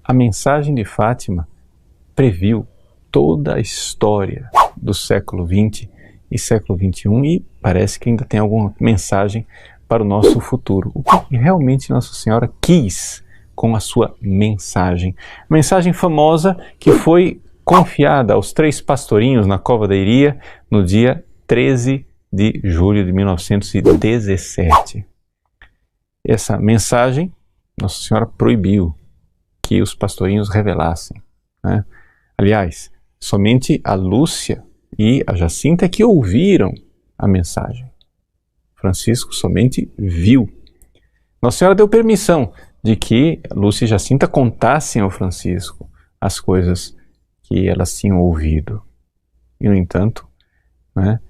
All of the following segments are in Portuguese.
a mensagem de Fátima previu toda a história do século XX e século XXI e parece que ainda tem alguma mensagem para o nosso futuro. O que realmente Nossa Senhora quis com a sua mensagem? A mensagem famosa que foi confiada aos 3 pastorinhos na Cova da Iria no dia 13 de julho de 1917. Essa mensagem, Nossa Senhora proibiu que os pastorinhos revelassem, né? Aliás, somente a Lúcia e a Jacinta é que ouviram a mensagem. Francisco somente viu. Nossa Senhora deu permissão de que Lúcia e Jacinta contassem ao Francisco as coisas que elas tinham ouvido. E, no entanto, né,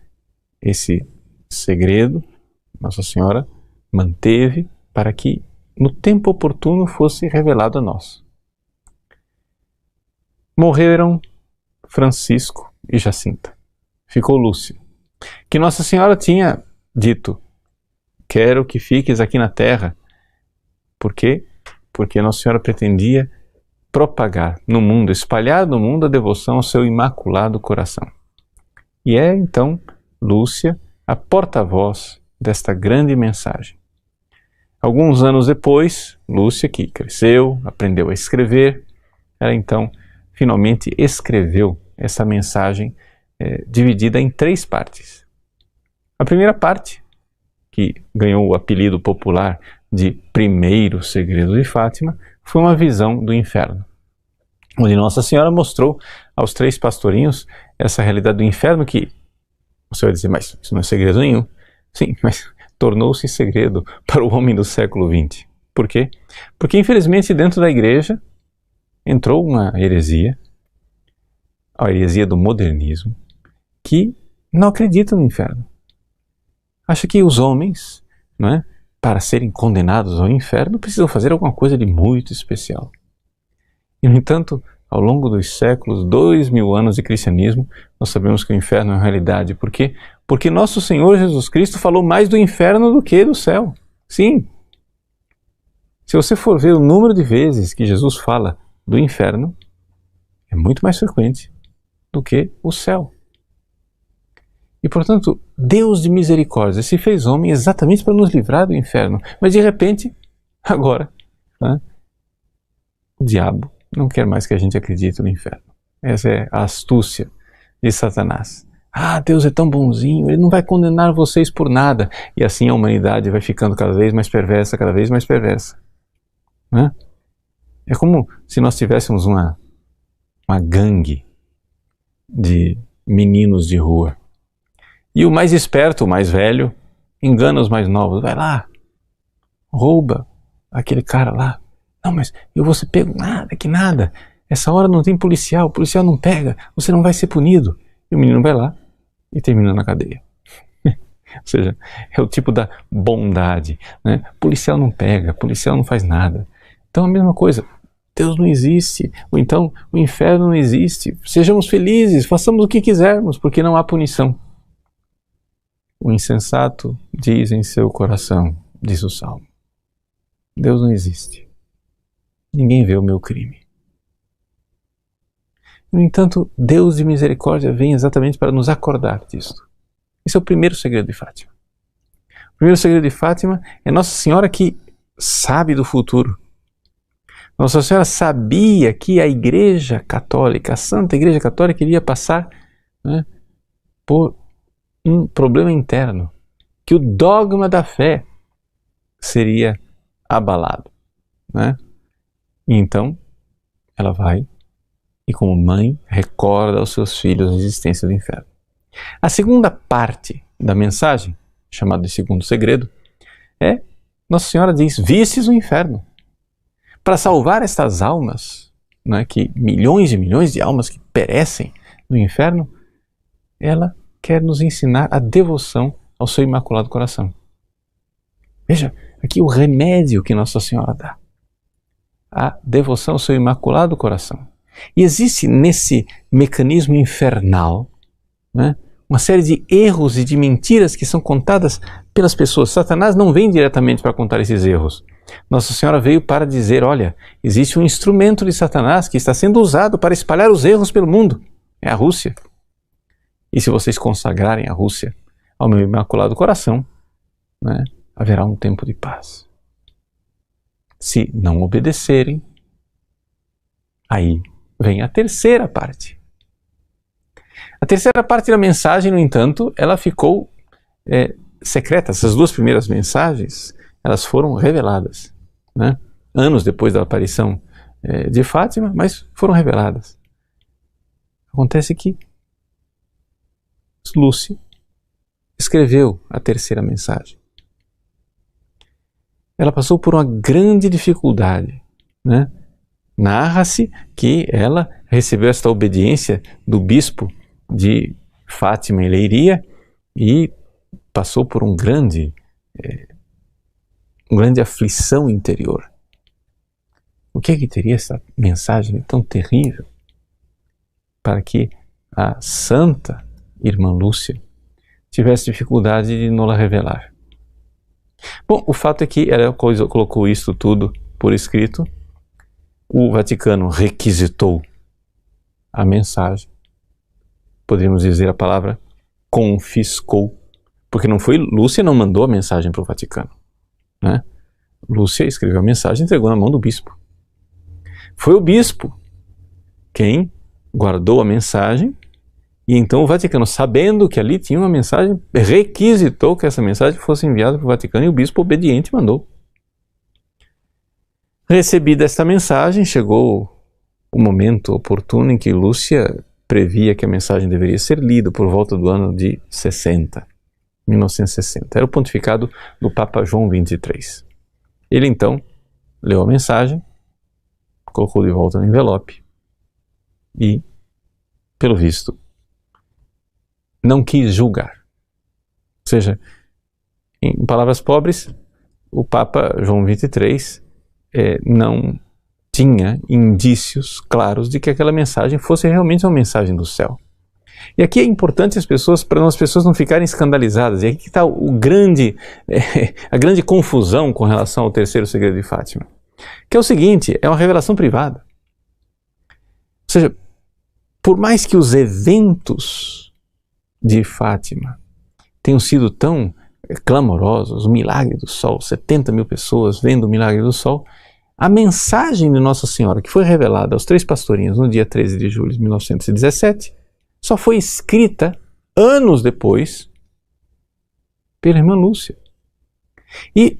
esse segredo Nossa Senhora manteve para que no tempo oportuno fosse revelado a nós. Morreram Francisco e Jacinta. Ficou Lúcia, que Nossa Senhora tinha dito: quero que fiques aqui na terra. Por quê? Porque Nossa Senhora pretendia propagar no mundo, espalhar no mundo a devoção ao seu Imaculado Coração. E é então Lúcia a porta-voz desta grande mensagem. Alguns anos depois, Lúcia, que cresceu, aprendeu a escrever, ela então finalmente escreveu essa mensagem dividida em 3 partes. A primeira parte, que ganhou o apelido popular de Primeiro Segredo de Fátima, foi uma visão do inferno, onde Nossa Senhora mostrou aos 3 pastorinhos essa realidade do inferno que, você vai dizer, mas isso não é segredo nenhum. Sim, mas tornou-se segredo para o homem do século XX. Por quê? Porque, infelizmente, dentro da igreja entrou uma heresia, a heresia do modernismo, que não acredita no inferno. Acha que os homens, não é, para serem condenados ao inferno, precisam fazer alguma coisa de muito especial. E, no entanto, ao longo dos séculos, 2000 anos de cristianismo, nós sabemos que o inferno é uma realidade. Por quê? Porque nosso Senhor Jesus Cristo falou mais do inferno do que do céu. Sim. Se você for ver o número de vezes que Jesus fala do inferno, é muito mais frequente do que o céu. E, portanto, Deus de misericórdia se fez homem exatamente para nos livrar do inferno. Mas, de repente, agora, né, o diabo não quer mais que a gente acredite no inferno. Essa é a astúcia de Satanás. Ah, Deus é tão bonzinho, Ele não vai condenar vocês por nada. E assim a humanidade vai ficando cada vez mais perversa, cada vez mais perversa. Né? É como se nós tivéssemos uma gangue de meninos de rua. E o mais esperto, o mais velho, engana os mais novos. Vai lá, rouba aquele cara lá. Não, mas eu vou ser pego. Nada, que nada. Essa hora não tem policial, o policial não pega, você não vai ser punido. E o menino vai lá e termina na cadeia. Ou seja, é o tipo da bondade, né? Policial não pega, policial não faz nada. Então a mesma coisa, Deus não existe, ou então o inferno não existe. Sejamos felizes, façamos o que quisermos, porque não há punição. O insensato diz em seu coração, diz o Salmo: Deus não existe. Ninguém vê o meu crime. No entanto, Deus de misericórdia vem exatamente para nos acordar disto. Esse é o primeiro segredo de Fátima. O primeiro segredo de Fátima é Nossa Senhora que sabe do futuro. Nossa Senhora sabia que a Igreja Católica, a Santa Igreja Católica, iria passar, né, por um problema interno, que o dogma da fé seria abalado, né? E então ela vai e, como mãe, recorda aos seus filhos a existência do inferno. A segunda parte da mensagem, chamada de segundo segredo, é Nossa Senhora diz: vistes o inferno. Para salvar estas almas, né, que milhões e milhões de almas que perecem no inferno, ela quer nos ensinar a devoção ao seu Imaculado Coração. Veja, aqui o remédio que Nossa Senhora dá. A devoção ao seu Imaculado Coração. E existe nesse mecanismo infernal, né, uma série de erros e de mentiras que são contadas pelas pessoas. Satanás não vem diretamente para contar esses erros. Nossa Senhora veio para dizer, olha, existe um instrumento de Satanás que está sendo usado para espalhar os erros pelo mundo. É a Rússia. E se vocês consagrarem a Rússia ao meu Imaculado Coração, né, haverá um tempo de paz. Se não obedecerem, aí vem a terceira parte. A terceira parte da mensagem, no entanto, ela ficou secreta. Essas duas primeiras mensagens, elas foram reveladas, né? Anos depois da aparição de Fátima, mas foram reveladas. Acontece que Lúcia escreveu a terceira mensagem. Ela passou por uma grande dificuldade, né? Narra-se que ela recebeu esta obediência do bispo de Fátima e Leiria e passou por uma grande aflição interior. O que é que teria essa mensagem tão terrível para que a santa irmã Lúcia tivesse dificuldade de não la revelar? Bom, o fato é que ela colocou isso tudo por escrito. O Vaticano requisitou a mensagem. Poderíamos dizer a palavra confiscou, porque Lúcia não mandou a mensagem para o Vaticano, né? Lúcia escreveu a mensagem e entregou na mão do bispo. Foi o bispo quem guardou a mensagem e então o Vaticano, sabendo que ali tinha uma mensagem, requisitou que essa mensagem fosse enviada para o Vaticano e o bispo obediente mandou. Recebida esta mensagem, chegou o momento oportuno em que Lúcia previa que a mensagem deveria ser lida por volta do ano de 1960. Era o pontificado do Papa João XXIII. Ele então leu a mensagem, colocou de volta no envelope e, pelo visto, não quis julgar. Ou seja, em palavras pobres, o Papa João XXIII não tinha indícios claros de que aquela mensagem fosse realmente uma mensagem do céu. E aqui é importante para as pessoas não ficarem escandalizadas. E aqui está a grande confusão com relação ao terceiro segredo de Fátima. Que é o seguinte, é uma revelação privada. Ou seja, por mais que os eventos de Fátima tenham sido tão clamorosos, o milagre do sol, 70 mil pessoas vendo o milagre do sol, a mensagem de Nossa Senhora, que foi revelada aos 3 pastorinhos no dia 13 de julho de 1917, só foi escrita anos depois pela irmã Lúcia. E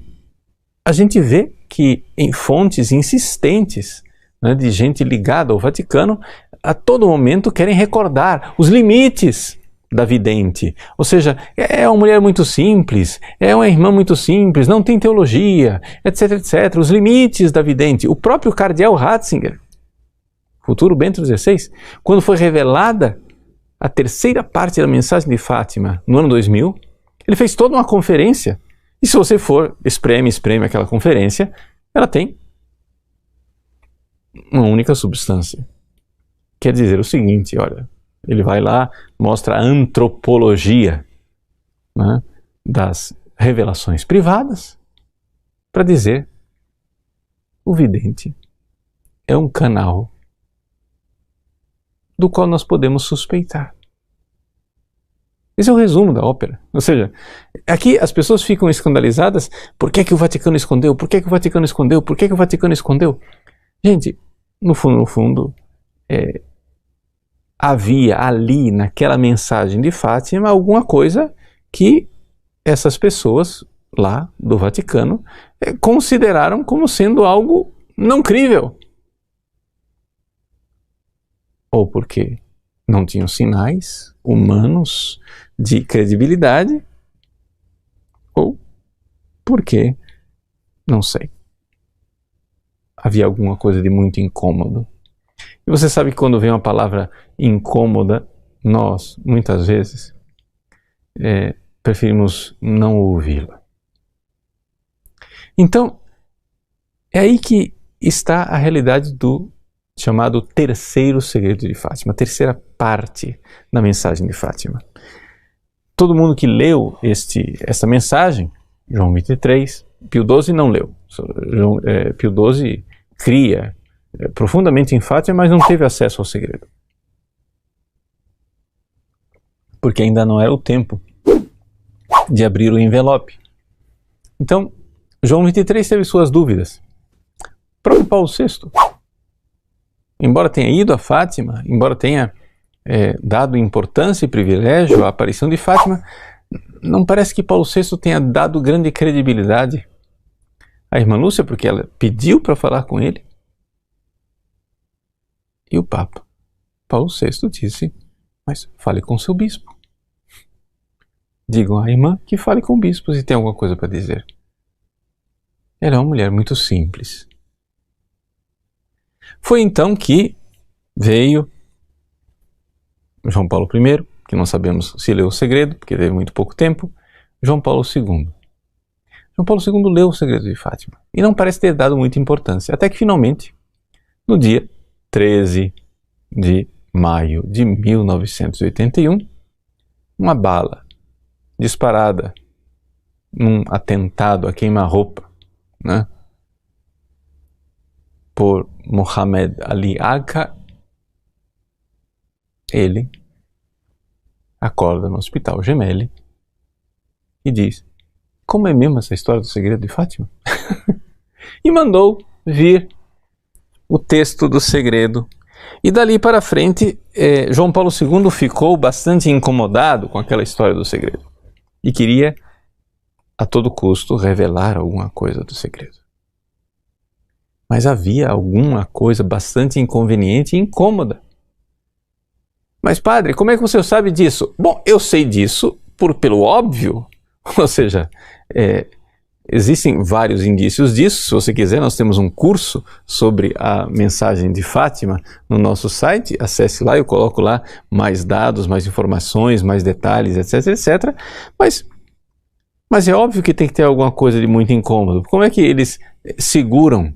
a gente vê que em fontes insistentes, né, de gente ligada ao Vaticano, a todo momento querem recordar os limites da vidente. Ou seja, é uma mulher muito simples, é uma irmã muito simples, não tem teologia, etc, etc. Os limites da vidente. O próprio cardeal Ratzinger, futuro Bento XVI, quando foi revelada a terceira parte da mensagem de Fátima no ano 2000, ele fez toda uma conferência. E se você for, espreme aquela conferência, ela tem uma única substância. Quer dizer o seguinte, olha, ele vai lá, mostra a antropologia, né, das revelações privadas, para dizer o vidente é um canal do qual nós podemos suspeitar. Esse é o resumo da ópera. Ou seja, aqui as pessoas ficam escandalizadas. Por que o Vaticano escondeu? Por que o Vaticano escondeu? Por que o Vaticano escondeu? Gente, no fundo, havia ali naquela mensagem de Fátima alguma coisa que essas pessoas lá do Vaticano consideraram como sendo algo não crível. Ou porque não tinham sinais humanos de credibilidade, ou porque, não sei, havia alguma coisa de muito incômodo. E você sabe que quando vem uma palavra incômoda, nós, muitas vezes, preferimos não ouvi-la. Então, é aí que está a realidade do chamado terceiro segredo de Fátima, a terceira parte da mensagem de Fátima. Todo mundo que leu esta mensagem, João 23, Pio XII não leu. Pio XII cria profundamente em Fátima, mas não teve acesso ao segredo. Porque ainda não era o tempo de abrir o envelope. Então, João XXIII teve suas dúvidas. O próprio Paulo VI, embora tenha ido a Fátima, embora tenha dado importância e privilégio à aparição de Fátima, não parece que Paulo VI tenha dado grande credibilidade à irmã Lúcia, porque ela pediu para falar com ele. E o Papa, Paulo VI, disse, mas fale com seu bispo. Digam à irmã que fale com o bispo se tem alguma coisa para dizer. Ela é uma mulher muito simples. Foi então que veio João Paulo I, que não sabemos se leu o segredo, porque teve muito pouco tempo, João Paulo II. João Paulo II leu o segredo de Fátima e não parece ter dado muita importância, até que finalmente, no dia 13 de maio de 1981, uma bala disparada num atentado a queima-roupa, né, por Mohamed Ali Agha, ele acorda no Hospital Gemelli e diz, como é mesmo essa história do segredo de Fátima? E mandou vir o texto do segredo. E dali para frente, João Paulo II ficou bastante incomodado com aquela história do segredo e queria, a todo custo, revelar alguma coisa do segredo. Mas havia alguma coisa bastante inconveniente e incômoda. Mas padre, como é que você sabe disso? Bom, eu sei disso pelo óbvio, ou seja, existem vários indícios disso. Se você quiser, nós temos um curso sobre a mensagem de Fátima no nosso site. Acesse lá, eu coloco lá mais dados, mais informações, mais detalhes, etc, etc. Mas é óbvio que tem que ter alguma coisa de muito incômodo. Como é que eles seguram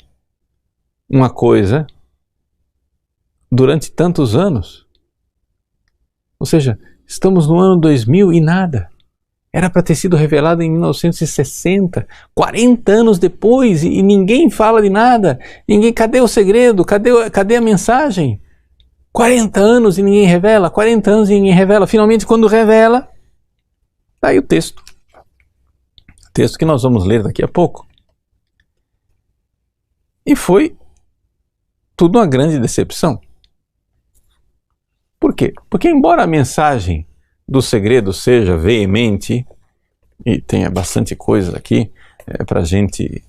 uma coisa durante tantos anos? Ou seja, estamos no ano 2000 e nada. Era para ter sido revelado em 1960, 40 anos depois, e ninguém fala de nada. Cadê o segredo? Cadê a mensagem? 40 anos e ninguém revela, 40 anos e ninguém revela. Finalmente, quando revela, está aí o texto. O texto que nós vamos ler daqui a pouco. E foi tudo uma grande decepção. Por quê? Porque embora a mensagem do segredo seja veemente, e tenha bastante coisa aqui para a gente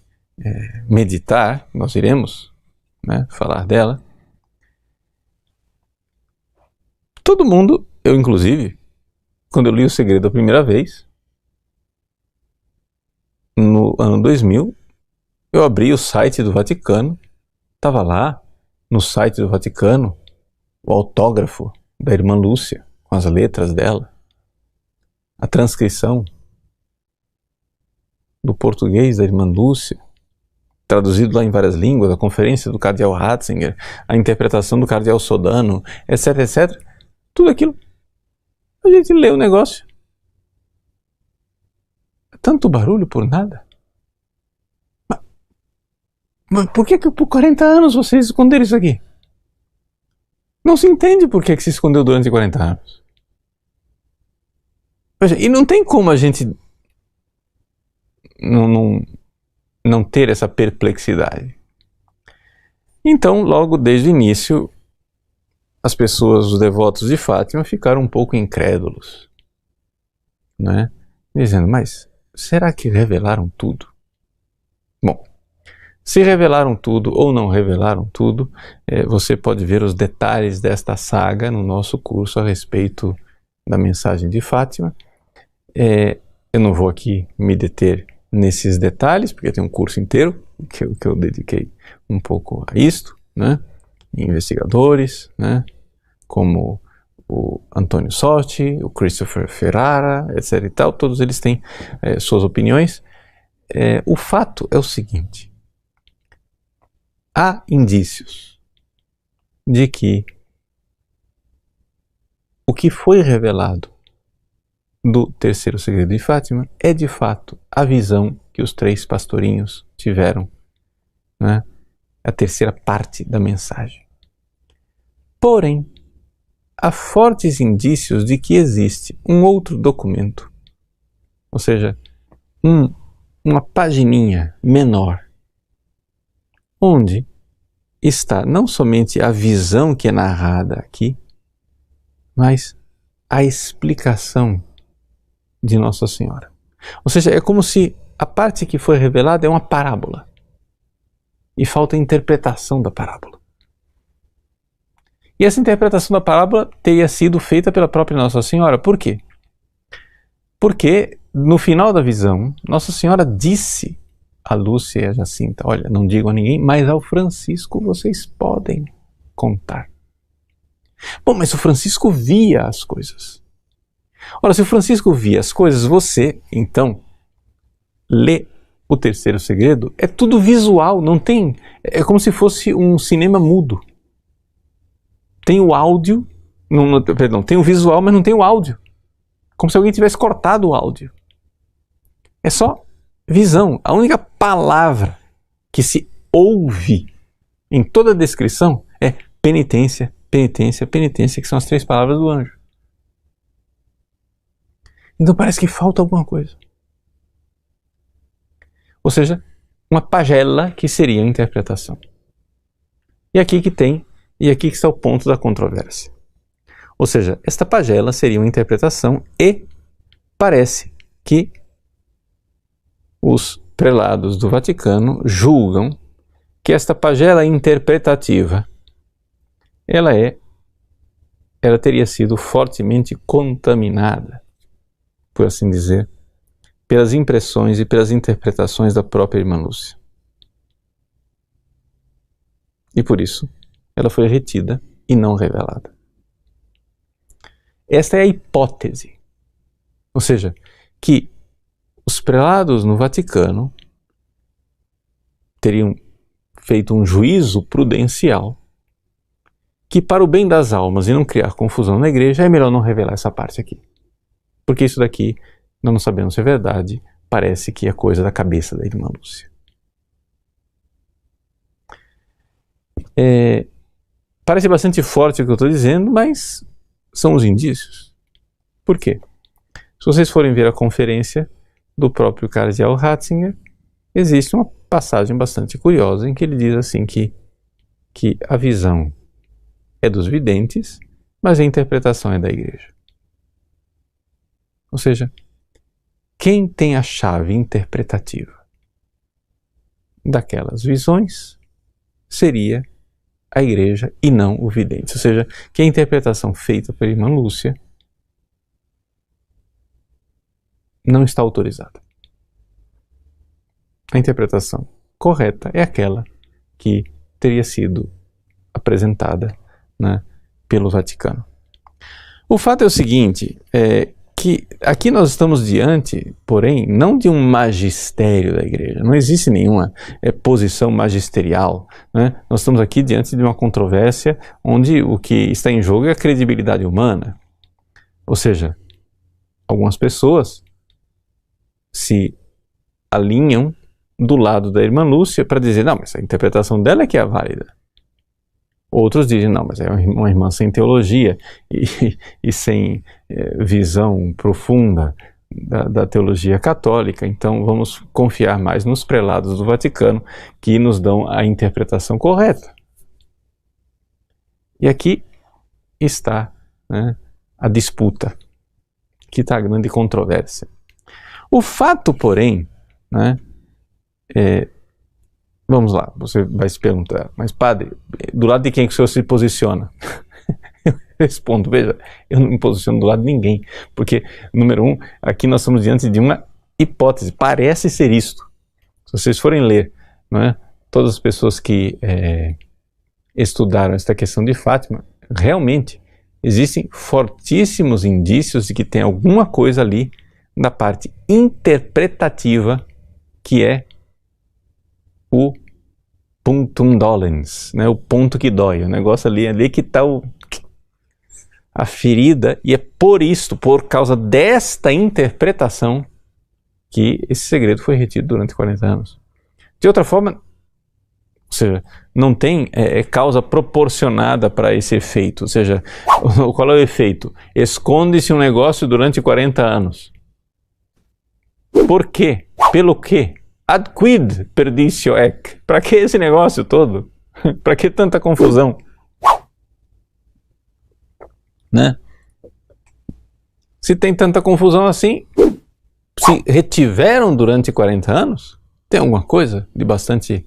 meditar, nós iremos falar dela, todo mundo, eu inclusive, quando eu li o segredo a primeira vez, no ano 2000, eu abri o site do Vaticano, estava lá no site do Vaticano o autógrafo da irmã Lúcia, com as letras dela, a transcrição do português da irmã Lúcia, traduzido lá em várias línguas, a conferência do cardeal Ratzinger, a interpretação do cardeal Sodano, etc, etc. Tudo aquilo. A gente lê o negócio. Tanto barulho por nada. Mas por que por 40 anos vocês esconderam isso aqui? Não se entende por que se escondeu durante 40 anos. E não tem como a gente não ter essa perplexidade. Então, logo desde o início, as pessoas, os devotos de Fátima, ficaram um pouco incrédulos, né? Dizendo, mas será que revelaram tudo? Bom, se revelaram tudo ou não revelaram tudo, você pode ver os detalhes desta saga no nosso curso a respeito da mensagem de Fátima. Eu não vou aqui me deter nesses detalhes, porque tem um curso inteiro que eu dediquei um pouco a isto, né? Investigadores, né? Como o Antônio Sotti, o Christopher Ferrara, etc. e tal, todos eles têm suas opiniões. O fato é o seguinte: há indícios de que o que foi revelado do terceiro segredo de Fátima é de fato a visão que os 3 pastorinhos tiveram, né? A terceira parte da mensagem. Porém, há fortes indícios de que existe um outro documento, ou seja, uma pagininha menor, onde está não somente a visão que é narrada aqui, mas a explicação de Nossa Senhora. Ou seja, é como se a parte que foi revelada é uma parábola e falta a interpretação da parábola. E essa interpretação da parábola teria sido feita pela própria Nossa Senhora. Por quê? Porque no final da visão, Nossa Senhora disse a Lúcia e a Jacinta: olha, não digo a ninguém, mas ao Francisco vocês podem contar. Bom, mas o Francisco via as coisas. Ora, se o Francisco via as coisas, você, então, lê o terceiro segredo, é tudo visual, não tem... É como se fosse um cinema mudo. Tem o áudio, tem o visual, mas não tem o áudio. Como se alguém tivesse cortado o áudio. É só visão. A única palavra que se ouve em toda a descrição é penitência, penitência, penitência, que são as 3 palavras do anjo. Então parece que falta alguma coisa. Ou seja, uma pagela que seria a interpretação. E aqui que está o ponto da controvérsia. Ou seja, esta pagela seria uma interpretação e parece que os prelados do Vaticano julgam que esta pagela interpretativa ela teria sido fortemente contaminada, por assim dizer, pelas impressões e pelas interpretações da própria irmã Lúcia. E por isso, ela foi retida e não revelada. Esta é a hipótese. Ou seja, que os prelados no Vaticano teriam feito um juízo prudencial que, para o bem das almas e não criar confusão na igreja, é melhor não revelar essa parte aqui. Porque isso daqui, nós não sabemos se é verdade, parece que é coisa da cabeça da irmã Lúcia. Parece bastante forte o que eu estou dizendo, mas são os indícios. Por quê? Se vocês forem ver a conferência do próprio cardeal Ratzinger, existe uma passagem bastante curiosa em que ele diz assim que a visão é dos videntes, mas a interpretação é da igreja. Ou seja, quem tem a chave interpretativa daquelas visões seria a igreja e não o vidente. Ou seja, que a interpretação feita pela irmã Lúcia não está autorizada. A interpretação correta é aquela que teria sido apresentada, né, pelo Vaticano. O fato é o seguinte, que aqui nós estamos diante, porém, não de um magistério da igreja. Não existe nenhuma posição magisterial, né? Nós estamos aqui diante de uma controvérsia onde o que está em jogo é a credibilidade humana. Ou seja, algumas pessoas se alinham do lado da irmã Lúcia para dizer, não, mas a interpretação dela é que é a válida. Outros dizem, não, mas é uma irmã sem teologia e sem visão profunda da teologia católica, então vamos confiar mais nos prelados do Vaticano que nos dão a interpretação correta. E aqui está, né, a disputa, aqui está a grande controvérsia. O fato, porém, né, vamos lá, você vai se perguntar, mas padre, do lado de quem que o senhor se posiciona? Eu respondo, veja, eu não me posiciono do lado de ninguém, porque, número 1, aqui nós estamos diante de uma hipótese, parece ser isto. Se vocês forem ler, não é, todas as pessoas que estudaram esta questão de Fátima, realmente existem fortíssimos indícios de que tem alguma coisa ali na parte interpretativa que é o punctum dolens, né? O ponto que dói, o negócio ali que está a ferida, e é por causa desta interpretação, que esse segredo foi retido durante 40 anos. De outra forma, ou seja, não tem causa proporcionada para esse efeito. Ou seja, qual é o efeito? Esconde-se um negócio durante 40 anos. Por quê? Pelo quê? Ad quid perditio ec? Para que esse negócio todo? Para que tanta confusão? Né? Se tem tanta confusão assim, se retiveram durante 40 anos, tem alguma coisa de bastante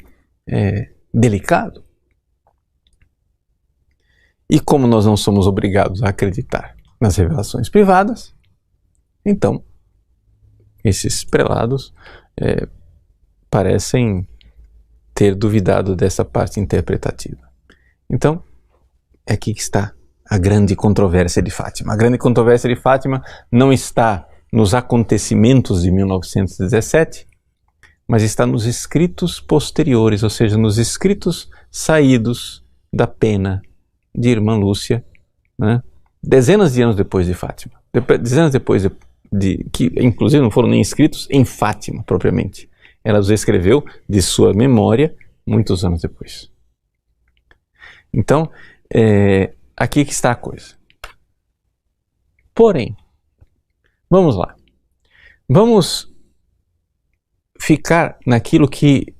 delicado. E como nós não somos obrigados a acreditar nas revelações privadas, então esses prelados parecem ter duvidado dessa parte interpretativa. Então, é aqui que está a grande controvérsia de Fátima. A grande controvérsia de Fátima não está nos acontecimentos de 1917, mas está nos escritos posteriores, ou seja, nos escritos saídos da pena de Irmã Lúcia, né? Dezenas de anos depois de Fátima. Dezenas depois que inclusive não foram nem escritos em Fátima, propriamente. Ela os escreveu de sua memória muitos anos depois. Então, aqui que está a coisa. Porém, vamos lá. Vamos ficar naquilo que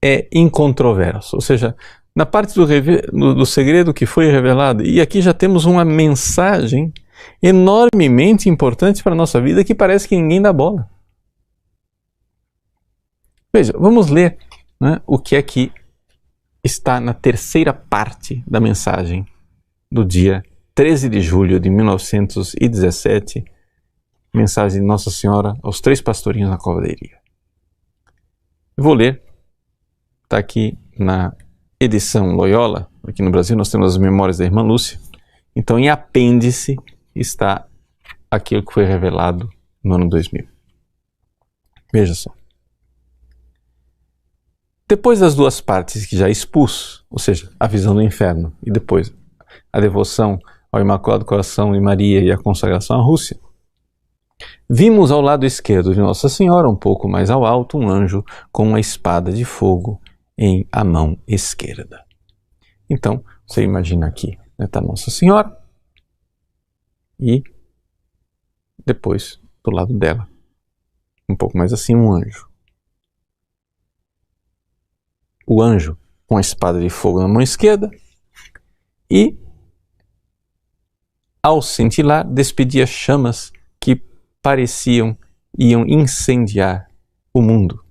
é incontroverso, ou seja, na parte do segredo que foi revelado. E aqui já temos uma mensagem enormemente importante para a nossa vida que parece que ninguém dá bola. Veja, vamos ler, né, o que é que está na terceira parte da mensagem do dia 13 de julho de 1917, mensagem de Nossa Senhora aos 3 pastorinhos na Cova da Iria. Eu vou ler, está aqui na edição Loyola, aqui no Brasil nós temos as memórias da Irmã Lúcia, então em apêndice está aquilo que foi revelado no ano 2000. Veja só. Depois das 2 partes que já expus, ou seja, a visão do inferno e depois a devoção ao Imaculado Coração de Maria e a consagração à Rússia, vimos ao lado esquerdo de Nossa Senhora, um pouco mais ao alto, um anjo com uma espada de fogo em a mão esquerda. Então, você imagina aqui, está Nossa Senhora e depois, do lado dela, um pouco mais assim, um anjo. O anjo com a espada de fogo na mão esquerda e, ao cintilar, despedia chamas que iam incendiar o mundo,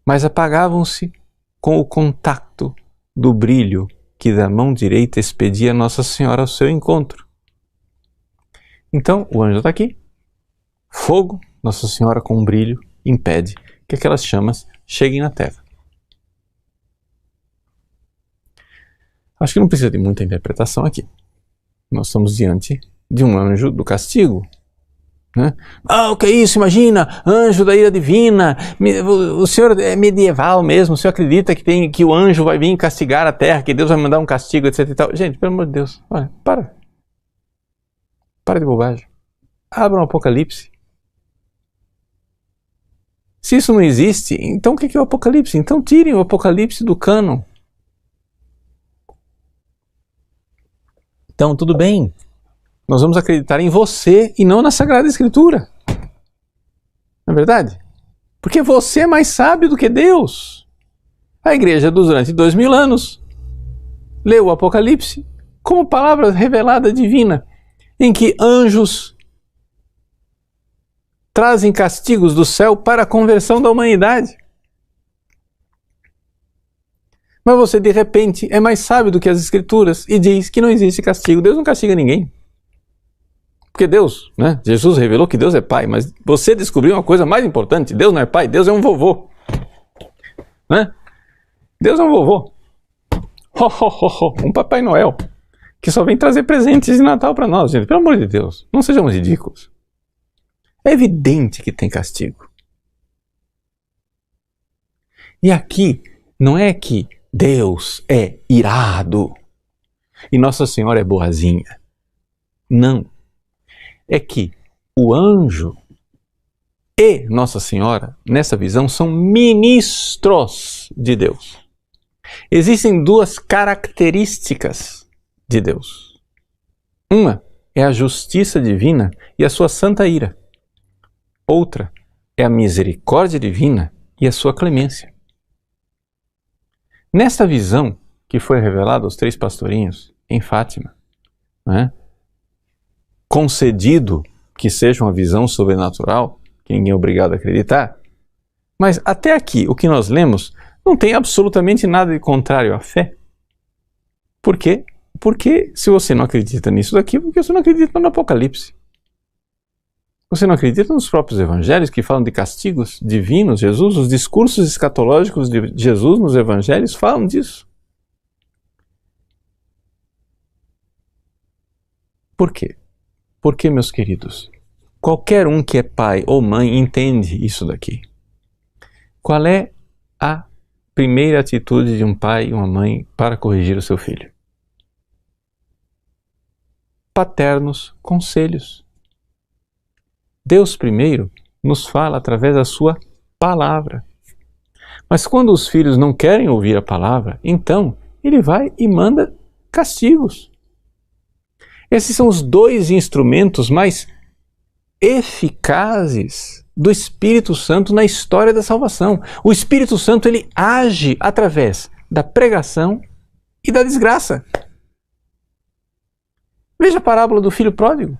mas apagavam-se com o contato do brilho que da mão direita expedia Nossa Senhora ao seu encontro. Então, o anjo está aqui, fogo, Nossa Senhora com um brilho impede que aquelas chamas cheguem na terra. Acho que não precisa de muita interpretação aqui. Nós estamos diante de um anjo do castigo. Né? Ah, o que é isso? Imagina, anjo da ira divina. O senhor é medieval mesmo, o senhor acredita que o anjo vai vir castigar a terra, que Deus vai mandar um castigo, etc e tal. Gente, pelo amor de Deus, olha, para de bobagem. Abra um Apocalipse. Se isso não existe, então o que é o Apocalipse? Então tirem o Apocalipse do cânon. Então, tudo bem, nós vamos acreditar em você e não na Sagrada Escritura. Não é verdade? Porque você é mais sábio do que Deus. A igreja durante 2000 anos leu o Apocalipse como palavra revelada divina, em que anjos trazem castigos do céu para a conversão da humanidade. Mas você, de repente, é mais sábio do que as Escrituras e diz que não existe castigo. Deus não castiga ninguém. Porque Deus, né? Jesus revelou que Deus é Pai, mas você descobriu uma coisa mais importante. Deus não é Pai, Deus é um vovô. Né? Deus é um vovô. Um Papai Noel, que só vem trazer presentes de Natal para nós, gente. Pelo amor de Deus, não sejamos ridículos. É evidente que tem castigo. E aqui, não é que Deus é irado e Nossa Senhora é boazinha. Não. É que o anjo e Nossa Senhora, nessa visão, são ministros de Deus. Existem duas características de Deus. Uma é a justiça divina e a sua santa ira. Outra é a misericórdia divina e a sua clemência. Nesta visão que foi revelada aos 3 pastorinhos em Fátima, né, concedido que seja uma visão sobrenatural, que ninguém é obrigado a acreditar, mas até aqui o que nós lemos não tem absolutamente nada de contrário à fé. Por quê? Porque se você não acredita nisso daqui, porque você não acredita no Apocalipse. Você não acredita nos próprios evangelhos que falam de castigos divinos, Jesus, os discursos escatológicos de Jesus nos evangelhos falam disso. Por quê? Porque, meus queridos, qualquer um que é pai ou mãe entende isso daqui. Qual é a primeira atitude de um pai e uma mãe para corrigir o seu filho? Paternos conselhos. Deus primeiro nos fala através da sua palavra. Mas quando os filhos não querem ouvir a palavra, então ele vai e manda castigos. Esses são os 2 instrumentos mais eficazes do Espírito Santo na história da salvação. O Espírito Santo, ele age através da pregação e da desgraça. Veja a parábola do filho pródigo.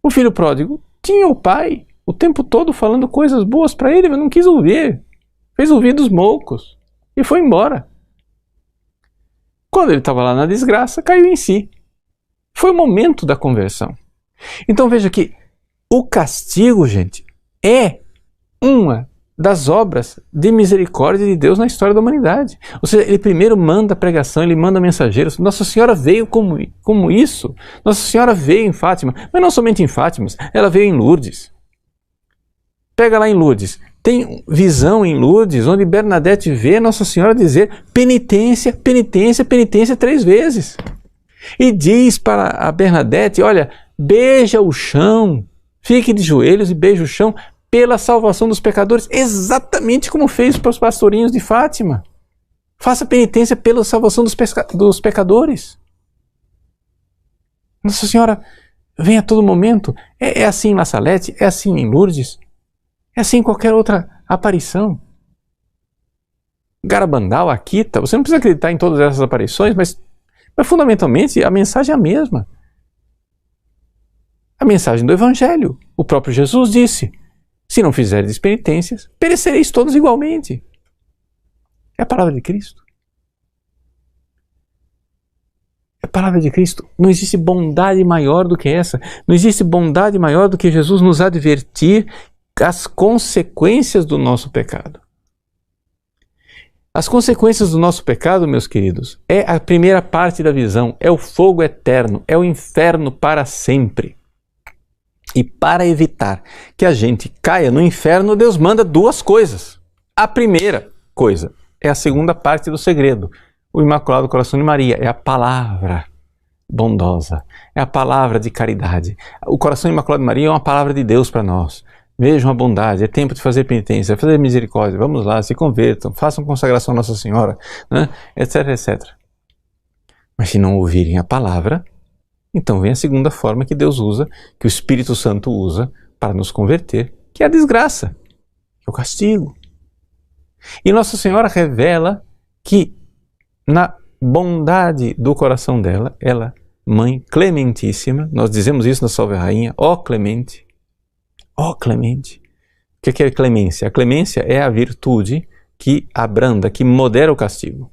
O filho pródigo tinha o pai o tempo todo falando coisas boas para ele, mas não quis ouvir. Fez ouvidos moucos e foi embora. Quando ele estava lá na desgraça, caiu em si. Foi o momento da conversão. Então veja que o castigo, gente, é uma das obras de misericórdia de Deus na história da humanidade. Ou seja, ele primeiro manda a pregação, ele manda mensageiros. Nossa Senhora veio como isso. Nossa Senhora veio em Fátima, mas não somente em Fátima, ela veio em Lourdes. Pega lá em Lourdes, tem visão em Lourdes, onde Bernadette vê Nossa Senhora dizer penitência, penitência, penitência 3 vezes. E diz para a Bernadette, olha, beija o chão, fique de joelhos e beija o chão pela salvação dos pecadores, exatamente como fez para os pastorinhos de Fátima. Faça penitência pela salvação dos pecadores. Nossa Senhora vem a todo momento. É assim em La Salette, é assim em Lourdes, é assim em qualquer outra aparição. Garabandal, Akita, você não precisa acreditar em todas essas aparições, mas fundamentalmente a mensagem é a mesma. A mensagem do Evangelho. O próprio Jesus disse, se não fizerdes penitências, perecereis todos igualmente. É a palavra de Cristo. É a palavra de Cristo. Não existe bondade maior do que essa. Não existe bondade maior do que Jesus nos advertir as consequências do nosso pecado. As consequências do nosso pecado, meus queridos, é a primeira parte da visão, é o fogo eterno, é o inferno para sempre. E para evitar que a gente caia no inferno, Deus manda 2 coisas. A primeira coisa é a segunda parte do segredo. O Imaculado Coração de Maria é a palavra bondosa, é a palavra de caridade. O Coração Imaculado de Maria é uma palavra de Deus para nós. Vejam a bondade, é tempo de fazer penitência, fazer misericórdia, vamos lá, se convertam, façam consagração a Nossa Senhora, né? Etc, etc. Mas se não ouvirem a palavra, então vem a segunda forma que Deus usa, que o Espírito Santo usa para nos converter, que é a desgraça, que é o castigo. E Nossa Senhora revela que na bondade do coração dela, ela, Mãe Clementíssima, nós dizemos isso na Salve Rainha, ó Clemente, ó Clemente. O que é clemência? A clemência é a virtude que abranda, que modera o castigo.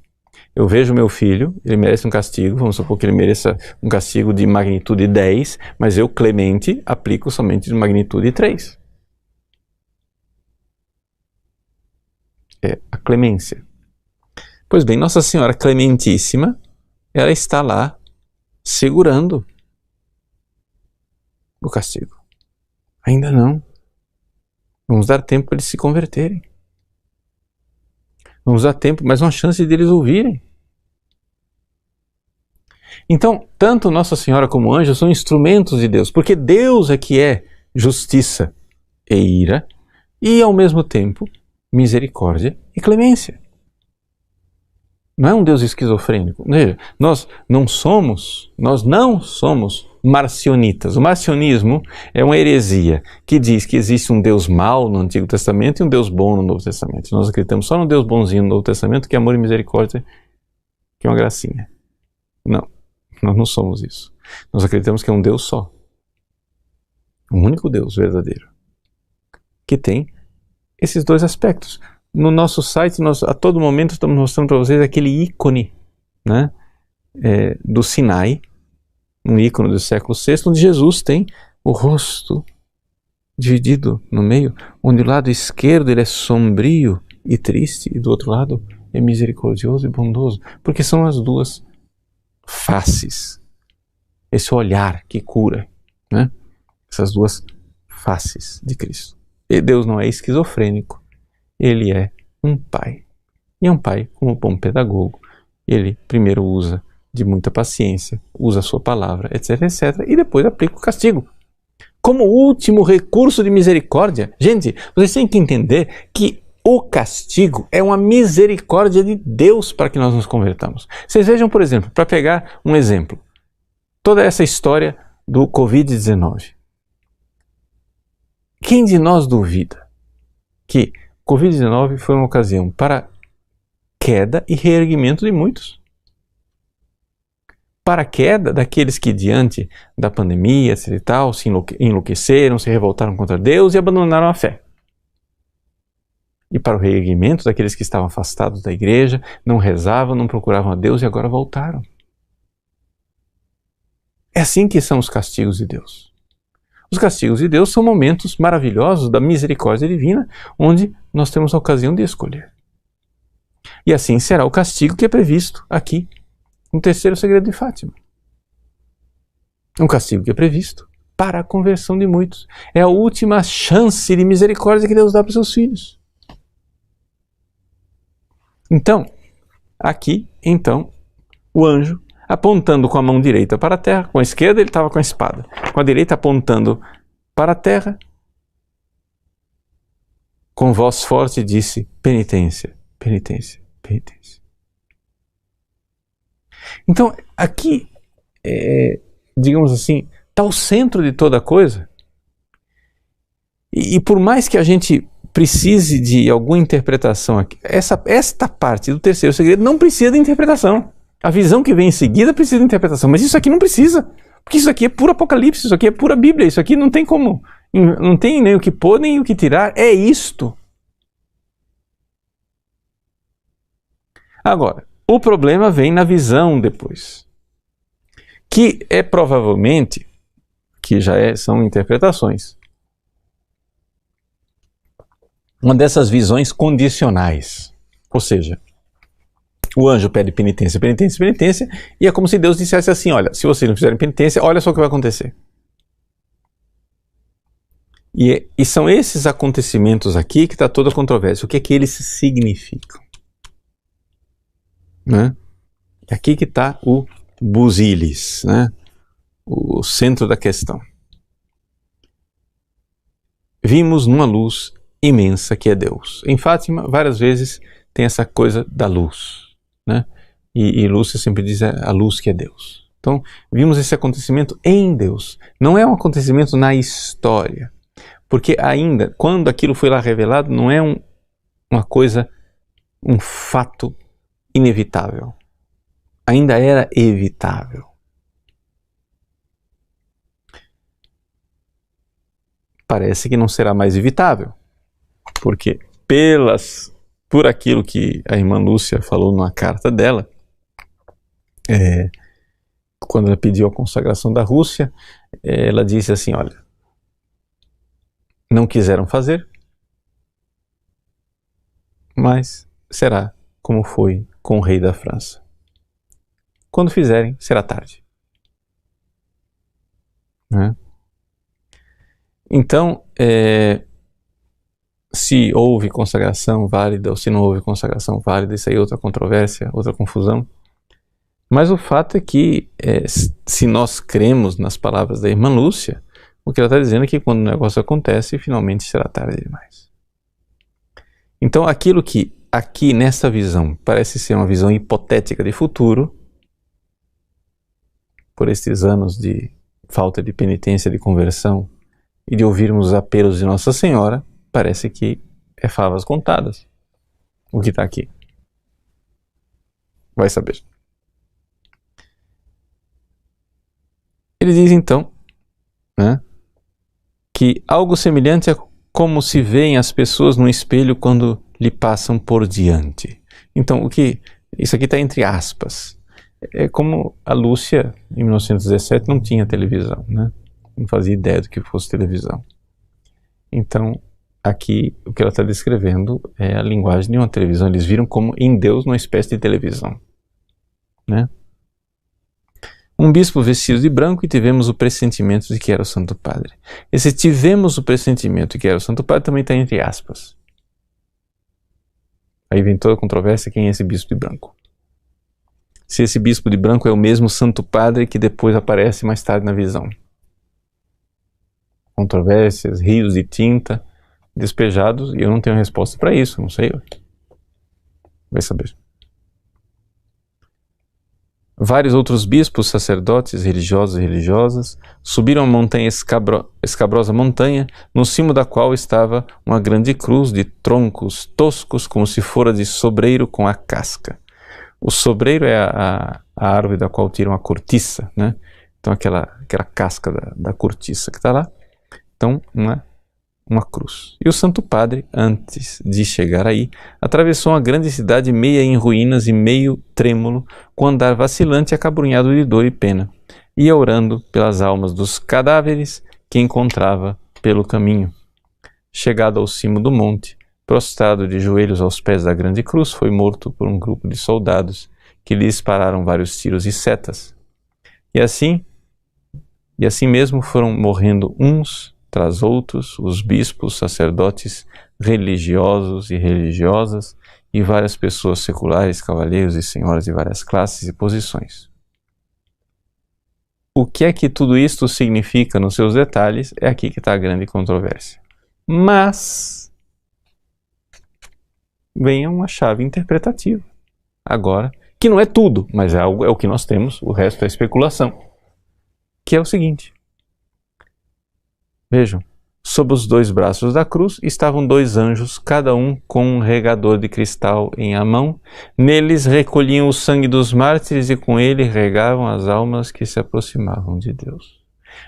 Eu vejo meu filho, ele merece um castigo, vamos supor que ele mereça um castigo de magnitude 10, mas eu, Clemente, aplico somente de magnitude 3. É a clemência. Pois bem, Nossa Senhora Clementíssima, ela está lá segurando o castigo. Ainda não. Vamos dar tempo para eles se converterem. Vamos dar tempo, mais uma chance de eles ouvirem. Então, tanto Nossa Senhora como o anjo são instrumentos de Deus, porque Deus é que é justiça e ira, e ao mesmo tempo misericórdia e clemência. Não é um Deus esquizofrênico. Nós não somos marcionitas. O marcionismo é uma heresia que diz que existe um Deus mau no Antigo Testamento e um Deus bom no Novo Testamento. Nós acreditamos só no Deus bonzinho no Novo Testamento, que é amor e misericórdia, que é uma gracinha. Não, nós não somos isso. Nós acreditamos que é um Deus só. Um único Deus verdadeiro, que tem esses dois aspectos. No nosso site, nós a todo momento estamos mostrando para vocês aquele ícone, né, do Sinai, um ícone do século VI, onde Jesus tem o rosto dividido no meio, onde o lado esquerdo ele é sombrio e triste, e do outro lado é misericordioso e bondoso, porque são as duas faces, esse olhar que cura, né? Essas duas faces de Cristo. E Deus não é esquizofrênico, Ele é um pai. E é um pai como bom pedagogo. Ele primeiro usa de muita paciência, usa a sua palavra, etc, etc, e depois aplica o castigo. Como último recurso de misericórdia. Gente, vocês têm que entender que o castigo é uma misericórdia de Deus para que nós nos convertamos. Vocês vejam, por exemplo, para pegar um exemplo, toda essa história do Covid-19. Quem de nós duvida que Covid-19 foi uma ocasião para queda e reerguimento de muitos? Para a queda daqueles que diante da pandemia, etc e tal, se enlouqueceram, se revoltaram contra Deus e abandonaram a fé. E para o reerguimento daqueles que estavam afastados da igreja, não rezavam, não procuravam a Deus e agora voltaram. É assim que são os castigos de Deus. Os castigos de Deus são momentos maravilhosos da misericórdia divina, onde nós temos a ocasião de escolher. E assim será o castigo que é previsto aqui, no terceiro segredo de Fátima. Um castigo que é previsto para a conversão de muitos. É a última chance de misericórdia que Deus dá para os seus filhos. Então, aqui, o anjo, apontando com a mão direita para a terra, com a esquerda ele estava com a espada, com a direita apontando para a terra, com voz forte disse: penitência, penitência, penitência. Então, aqui, digamos assim, está o centro de toda a coisa. E por mais que a gente precise de alguma interpretação aqui, esta parte do terceiro segredo não precisa de interpretação. A visão que vem em seguida precisa de interpretação, mas isso aqui não precisa, porque isso aqui é puro Apocalipse, isso aqui é pura Bíblia, isso aqui não tem como, não tem nem o que pôr, nem o que tirar, é isto. Agora, o problema vem na visão depois, que é provavelmente, que são interpretações, uma dessas visões condicionais, ou seja, o anjo pede penitência, penitência, penitência, e é como se Deus dissesse assim: olha, se vocês não fizerem penitência, olha só o que vai acontecer. E são esses acontecimentos aqui que está toda a controvérsia. O que é que eles significam? Né? Aqui que está o busilis, né? O centro da questão. Vimos numa luz imensa que é Deus. Em Fátima, várias vezes tem essa coisa da luz, né? E Lúcia sempre diz a luz que é Deus. Então, vimos esse acontecimento em Deus. Não é um acontecimento na história, porque ainda, quando aquilo foi lá revelado, não é uma coisa, um fato inevitável. Ainda era evitável. Parece que não será mais evitável, porque por aquilo que a irmã Lúcia falou na carta dela, quando ela pediu a consagração da Rússia, ela disse assim: olha, não quiseram fazer, mas será como foi com o rei da França. Quando fizerem, será tarde. Né? Então, se houve consagração válida ou se não houve consagração válida, isso aí é outra controvérsia, outra confusão. Mas o fato é que, se nós cremos nas palavras da irmã Lúcia, o que ela está dizendo é que quando o negócio acontece, finalmente será tarde demais. Então, aquilo que aqui nessa visão parece ser uma visão hipotética de futuro, por estes anos de falta de penitência, de conversão e de ouvirmos os apelos de Nossa Senhora, parece que é favas contadas o que está aqui. Vai saber. Ele diz então, né, que algo semelhante a como se veem as pessoas no espelho quando lhe passam por diante. Então, isso aqui está entre aspas. É como a Lúcia, em 1917, não tinha televisão, né? Não fazia ideia do que fosse televisão. Então, aqui, o que ela está descrevendo é a linguagem de uma televisão. Eles viram como em Deus uma espécie de televisão, né? Um bispo vestido de branco e tivemos o pressentimento de que era o Santo Padre. Esse tivemos o pressentimento de que era o Santo Padre também está entre aspas. Aí vem toda a controvérsia, quem é esse bispo de branco? Se esse bispo de branco é o mesmo Santo Padre que depois aparece mais tarde na visão. Controvérsias, rios de tinta despejados, e eu não tenho resposta para isso, não sei. Vai saber. Vários outros bispos, sacerdotes, religiosos e religiosas subiram a montanha escabrosa montanha, no cimo da qual estava uma grande cruz de troncos toscos, como se fora de sobreiro com a casca. O sobreiro é a árvore da qual tiram a cortiça, né? Então aquela casca da cortiça que está lá. Então uma cruz. E o Santo Padre, antes de chegar aí, atravessou uma grande cidade meia em ruínas e meio trêmulo, com andar vacilante e acabrunhado de dor e pena, ia orando pelas almas dos cadáveres que encontrava pelo caminho. Chegado ao cimo do monte, prostrado de joelhos aos pés da grande cruz, foi morto por um grupo de soldados que lhe dispararam vários tiros e setas. E assim mesmo foram morrendo uns tras outros os bispos, sacerdotes, religiosos e religiosas e várias pessoas seculares, cavalheiros e senhoras de várias classes e posições. O que é que tudo isto significa nos seus detalhes é aqui que está a grande controvérsia. Mas vem uma chave interpretativa agora, que não é tudo, mas é o que nós temos, o resto é especulação, que é o seguinte. Vejam, sob os dois braços da cruz estavam dois anjos, cada um com um regador de cristal em a mão. Neles recolhiam o sangue dos mártires e com ele regavam as almas que se aproximavam de Deus.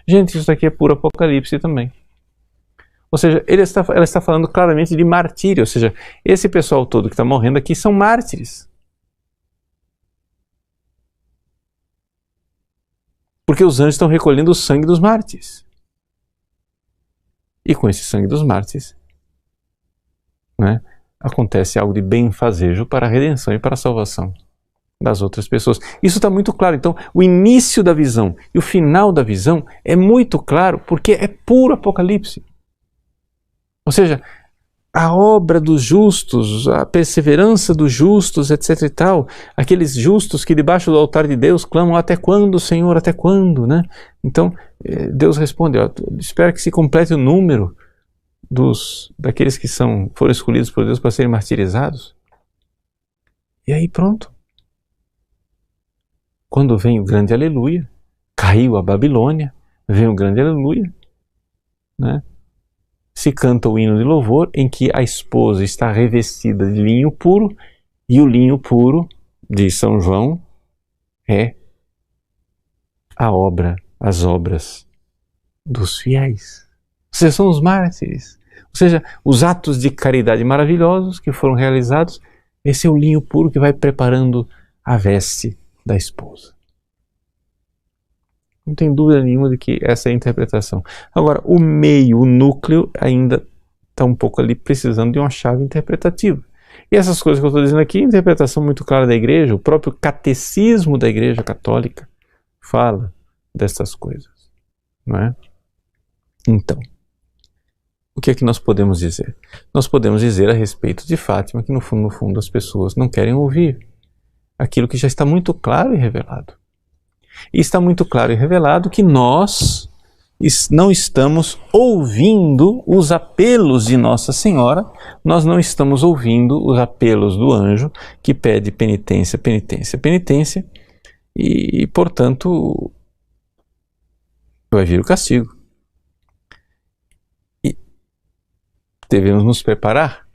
Gente, isso aqui é puro Apocalipse também. Ou seja, ela está falando claramente de martírio, ou seja, esse pessoal todo que está morrendo aqui são mártires. Porque os anjos estão recolhendo o sangue dos mártires. E com esse sangue dos mártires, né, acontece algo de benfazejo para a redenção e para a salvação das outras pessoas. Isso está muito claro. Então, o início da visão e o final da visão é muito claro porque é puro Apocalipse. Ou seja, a obra dos justos, a perseverança dos justos, etc e tal, aqueles justos que debaixo do altar de Deus clamam: até quando, Senhor, até quando, né? Então, Deus responde: espera que se complete o número daqueles que foram escolhidos por Deus para serem martirizados. E aí pronto. Quando vem o grande aleluia, caiu a Babilônia, vem o grande aleluia, né? Se canta o hino de louvor em que a esposa está revestida de linho puro, e o linho puro de São João é as obras dos fiéis. Ou seja, são os mártires. Ou seja, os atos de caridade maravilhosos que foram realizados, esse é o linho puro que vai preparando a veste da esposa. Não tem dúvida nenhuma de que essa é a interpretação. Agora, o meio, o núcleo, ainda está um pouco ali precisando de uma chave interpretativa. E essas coisas que eu estou dizendo aqui, interpretação muito clara da igreja, o próprio catecismo da igreja católica fala dessas coisas, não é? Então, o que é que nós podemos dizer? Nós podemos dizer a respeito de Fátima que no fundo as pessoas não querem ouvir. aquilo que já está muito claro e revelado. E está muito claro e revelado que nós não estamos ouvindo os apelos de Nossa Senhora, nós não estamos ouvindo os apelos do anjo que pede penitência, penitência, penitência, e portanto vai vir o castigo. E devemos nos preparar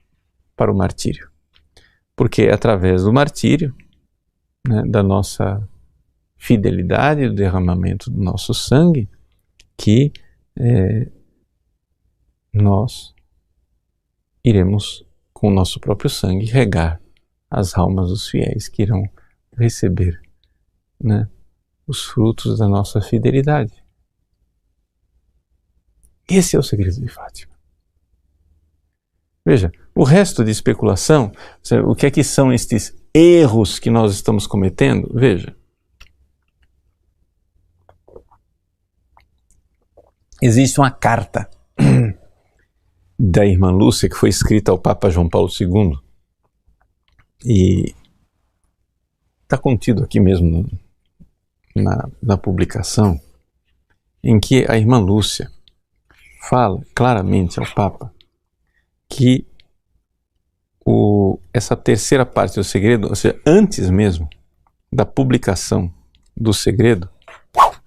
para o martírio, porque é através do martírio, né, da nossa fidelidade, do derramamento do nosso sangue, que nós iremos, com o nosso próprio sangue, regar as almas dos fiéis que irão receber, né, os frutos da nossa fidelidade. Esse é o segredo de Fátima. Veja, o resto de especulação, o que é que são estes erros que nós estamos cometendo? Veja, existe uma carta da irmã Lúcia que foi escrita ao Papa João Paulo II e está contido aqui mesmo na publicação, em que a irmã Lúcia fala claramente ao Papa que essa terceira parte do segredo, ou seja, antes mesmo da publicação do segredo,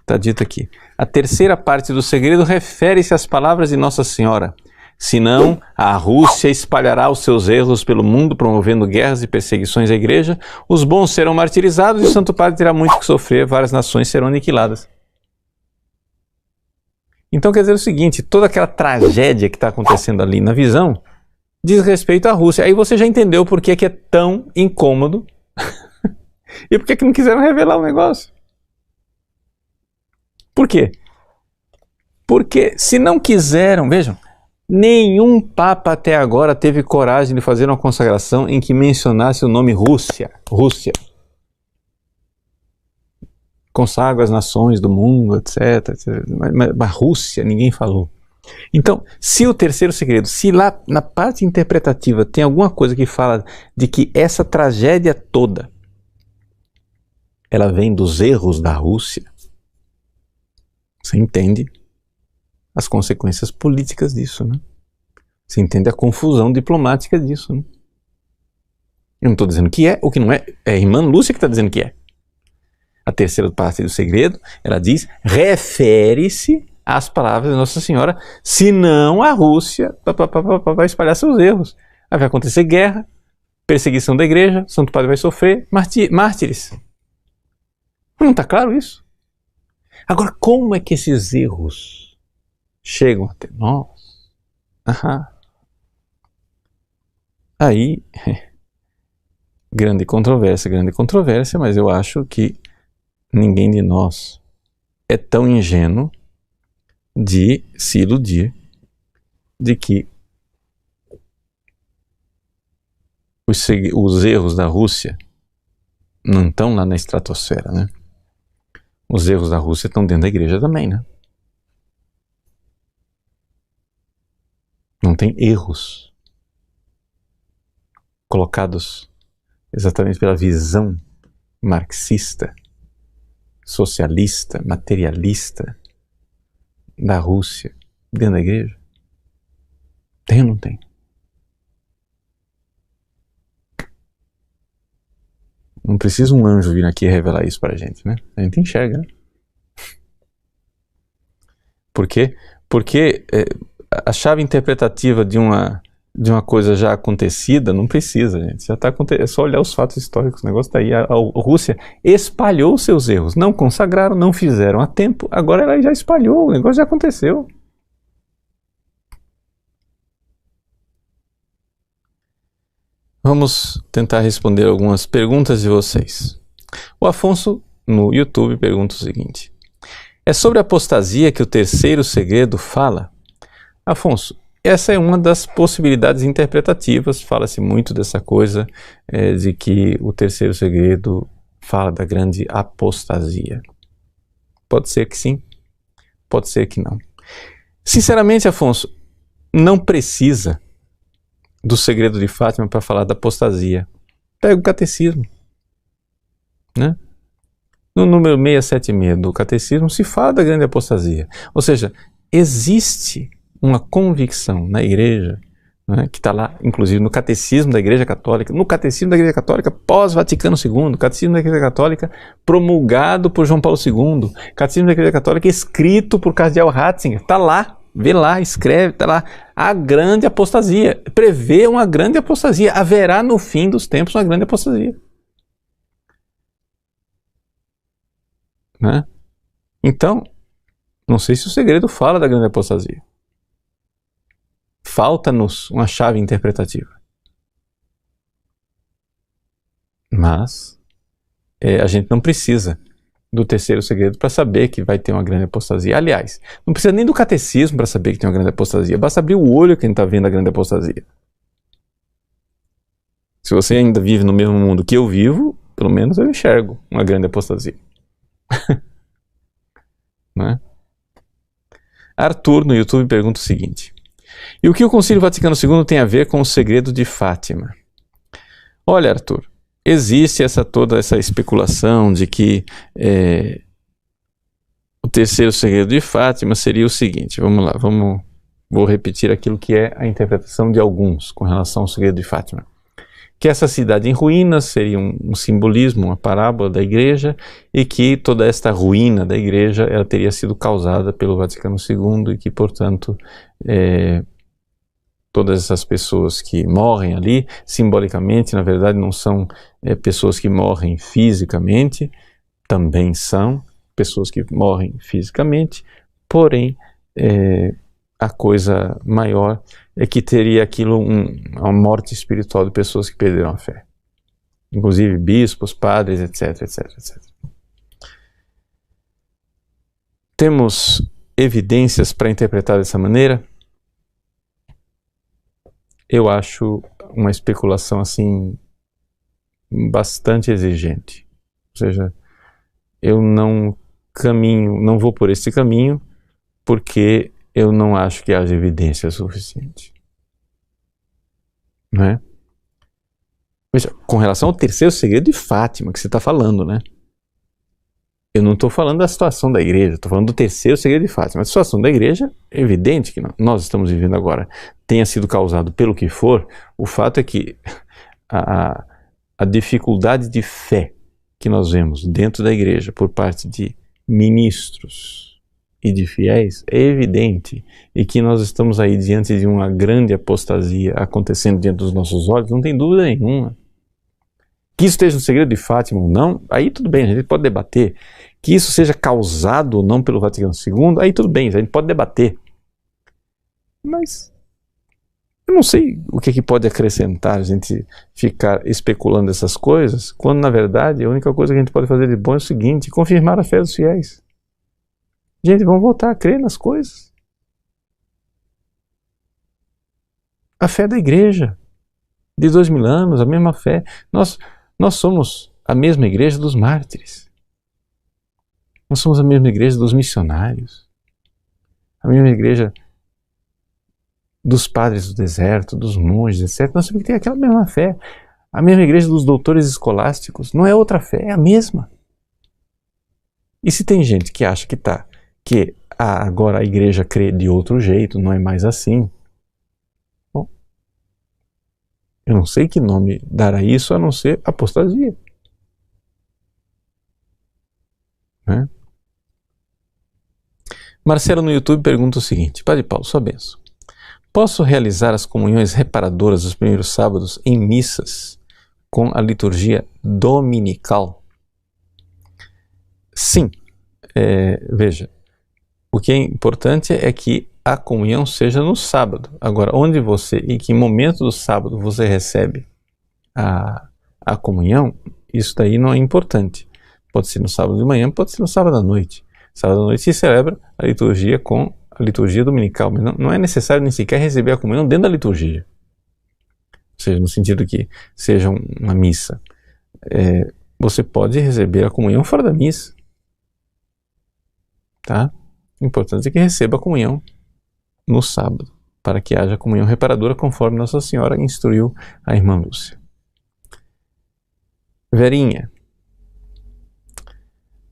está dito aqui, a terceira parte do segredo refere-se às palavras de Nossa Senhora: senão a Rússia espalhará os seus erros pelo mundo, promovendo guerras e perseguições à Igreja, os bons serão martirizados e o Santo Padre terá muito que sofrer, várias nações serão aniquiladas. Então quer dizer o seguinte, toda aquela tragédia que está acontecendo ali na visão diz respeito à Rússia. Aí você já entendeu por que é tão incômodo e por que não quiseram revelar o negócio. Por quê? Porque se não quiseram, vejam, nenhum Papa até agora teve coragem de fazer uma consagração em que mencionasse o nome Rússia. Rússia. Consagra as nações do mundo, etc. Mas Rússia ninguém falou. Então, se o terceiro segredo, se lá na parte interpretativa tem alguma coisa que fala de que essa tragédia toda, ela vem dos erros da Rússia, você entende as consequências políticas disso, né? Você entende a confusão diplomática disso, né? Eu não estou dizendo que é ou que não é, é a irmã Lúcia que está dizendo que é. A terceira parte do segredo, ela diz, refere-se às palavras de Nossa Senhora, senão a Rússia vai espalhar seus erros. Aí vai acontecer guerra, perseguição da Igreja, Santo Padre vai sofrer, mártires. Não está claro isso? Agora, como é que esses erros chegam até nós? Aí, grande controvérsia, mas eu acho que ninguém de nós é tão ingênuo de se iludir de que os erros da Rússia não estão lá na estratosfera, né? Os erros da Rússia estão dentro da Igreja também, né? Não tem erros colocados exatamente pela visão marxista, socialista, materialista da Rússia dentro da Igreja? Tem ou não tem? Não precisa um anjo vir aqui revelar isso pra gente, né? A gente enxerga, né? Por quê? Porque a chave interpretativa de uma coisa já acontecida não precisa, gente. Já tá acontecendo. É só olhar os fatos históricos. O negócio tá aí. A Rússia espalhou seus erros. Não consagraram, não fizeram a tempo. Agora ela já espalhou. O negócio já aconteceu. Vamos tentar responder algumas perguntas de vocês. O Afonso, no YouTube, pergunta o seguinte: é sobre a apostasia que o terceiro segredo fala? Afonso, essa é uma das possibilidades interpretativas. Fala-se muito dessa coisa de que o terceiro segredo fala da grande apostasia. Pode ser que sim, pode ser que não. Sinceramente, Afonso, não precisa do segredo de Fátima para falar da apostasia. Pega o catecismo. né? No número 676 do Catecismo se fala da grande apostasia. Ou seja, existe uma convicção na Igreja, né, que está lá, inclusive no Catecismo da Igreja Católica, no Catecismo da Igreja Católica pós-Vaticano II, Catecismo da Igreja Católica promulgado por João Paulo II, Catecismo da Igreja Católica escrito por Cardeal Ratzinger, está lá, vê lá, escreve, está lá, a grande apostasia, prevê uma grande apostasia, haverá no fim dos tempos uma grande apostasia. Né? Então, não sei se o segredo fala da grande apostasia. Falta-nos uma chave interpretativa. Mas a gente não precisa do terceiro segredo para saber que vai ter uma grande apostasia. Aliás, não precisa nem do catecismo para saber que tem uma grande apostasia. Basta abrir o olho que a gente está vendo a grande apostasia. Se você ainda vive no mesmo mundo que eu vivo, pelo menos eu enxergo uma grande apostasia. Né? Arthur no YouTube pergunta o seguinte: e o que o Concílio Vaticano II tem a ver com o segredo de Fátima? Olha, Arthur, existe toda essa especulação de que o terceiro segredo de Fátima seria o seguinte. Vamos lá, vou repetir aquilo que é a interpretação de alguns com relação ao segredo de Fátima. Que essa cidade em ruínas seria um simbolismo, uma parábola da Igreja, e que toda esta ruína da Igreja ela teria sido causada pelo Vaticano II e que, portanto, todas essas pessoas que morrem ali, simbolicamente, na verdade, não são pessoas que morrem fisicamente, também são pessoas que morrem fisicamente, porém, a coisa maior é que teria aquilo uma morte espiritual de pessoas que perderam a fé. Inclusive bispos, padres, etc, etc, etc. Temos evidências para interpretar dessa maneira? Eu acho uma especulação assim bastante exigente. Ou seja, eu não vou por esse caminho porque eu não acho que haja evidência suficiente. Não é? Veja, com relação ao terceiro segredo de Fátima que você está falando, né? Eu não estou falando da situação da Igreja, estou falando do terceiro segredo de Fátima. A situação da Igreja é evidente que nós estamos vivendo agora tenha sido causado pelo que for. O fato é que a dificuldade de fé que nós vemos dentro da Igreja por parte de ministros e de fiéis é evidente, e que nós estamos aí diante de uma grande apostasia acontecendo diante dos nossos olhos, não tem dúvida nenhuma. Que isso esteja no segredo de Fátima ou não, aí tudo bem, a gente pode debater. Que isso seja causado ou não pelo Vaticano II, aí tudo bem, a gente pode debater. Mas eu não sei o que pode acrescentar a gente ficar especulando essas coisas, quando na verdade a única coisa que a gente pode fazer de bom é o seguinte: confirmar a fé dos fiéis. Gente, vamos voltar a crer nas coisas. A fé da Igreja, de 2000 anos, a mesma fé. Nós somos a mesma Igreja dos mártires. Nós somos a mesma Igreja dos missionários. A mesma Igreja dos padres do deserto, dos monges, etc. Nós temos que ter aquela mesma fé. A mesma Igreja dos doutores escolásticos. Não é outra fé, é a mesma. E se tem gente que acha que agora a Igreja crê de outro jeito, não é mais assim. Bom, eu não sei que nome dar a isso a não ser apostasia. Né? Marcelo no YouTube pergunta o seguinte: Padre Paulo, sua bênção. Posso realizar as comunhões reparadoras dos primeiros sábados em missas com a liturgia dominical? Sim. Veja, o que é importante é que a comunhão seja no sábado. Agora, onde em que momento do sábado você recebe a comunhão, isso daí não é importante. Pode ser no sábado de manhã, pode ser no sábado à noite. Sábado à noite se celebra a liturgia com a liturgia dominical, mas não é necessário nem sequer receber a comunhão dentro da liturgia. Ou seja, no sentido que seja uma missa. Você pode receber a comunhão fora da missa. Tá? O importante é que receba a comunhão no sábado, para que haja comunhão reparadora, conforme Nossa Senhora instruiu a irmã Lúcia. Verinha,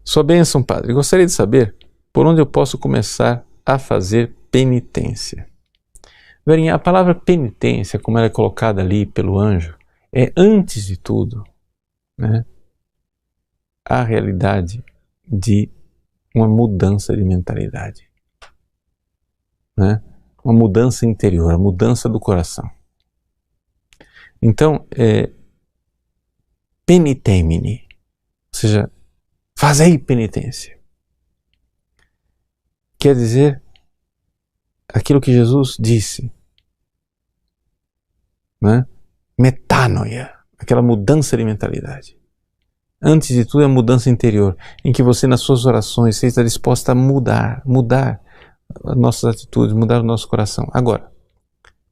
Sua bênção, Padre. Gostaria de saber por onde eu posso começar a fazer penitência. Verinha, a palavra penitência, como ela é colocada ali pelo anjo, é, antes de tudo, né, a realidade de uma mudança de mentalidade, né? Uma mudança interior, a mudança do coração. Então, penitemini, ou seja, fazei penitência. Quer dizer, aquilo que Jesus disse, né? Metanoia, aquela mudança de mentalidade. Antes de tudo é a mudança interior, em que você nas suas orações esteja disposta a mudar as nossas atitudes, mudar o nosso coração. Agora,